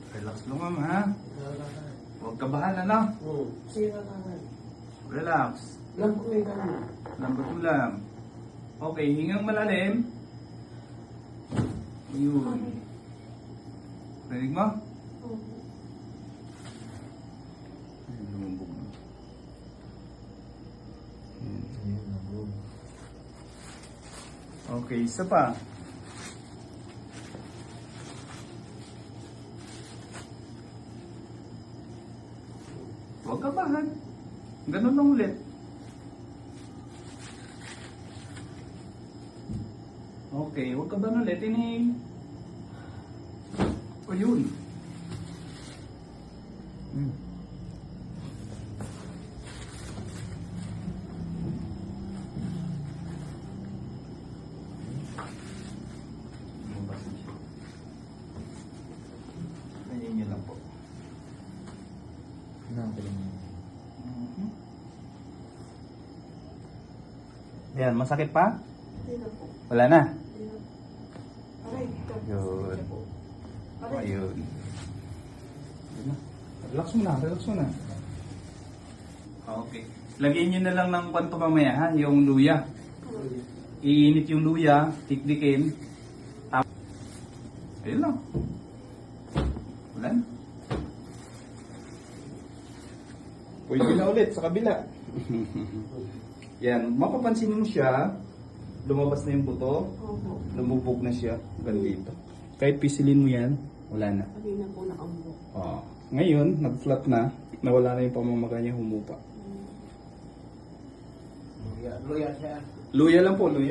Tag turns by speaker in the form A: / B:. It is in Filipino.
A: Relax lang ma'am ha. Huwag kabahan ano.
B: Sira naman.
A: Relax.
B: Lambot na yung ganun.
A: Lambot mo lang. Okay, hingang malalim. Ayun. Rinig mo? Ayun, lumubog na. Okay, isa pa. Huwag kabahan. Ganun lang ulit. Okay, huwag kabahan ulit. Inhale. O yun. Lumabas na siya. Ganyan niya lang po. Ayan, masakit pa?
B: Hindi na po.
A: Wala na?
B: Hindi na. Aray,
A: Yun.
B: Aray.
A: Ayun. Relax mo na, relax mo na. Okay. Lagyan nyo na lang ng kwanto mamaya ha, yung luya. Iinit yung luya, tikdikin. Ayun lang. Wala na. Pwede na ulit sa kabila. Yan, mapapansin mo siya, lumabas na yung buto,
B: Opo.
A: lumubog na siya, hanggang dito. Kahit pisilin mo yan, wala na.
B: Sabi na po nakambok.
A: Ngayon, nag-flat na, nawala na yung pamamaga niya, humupa.
B: Luya siya.
A: Luya lang po, luya.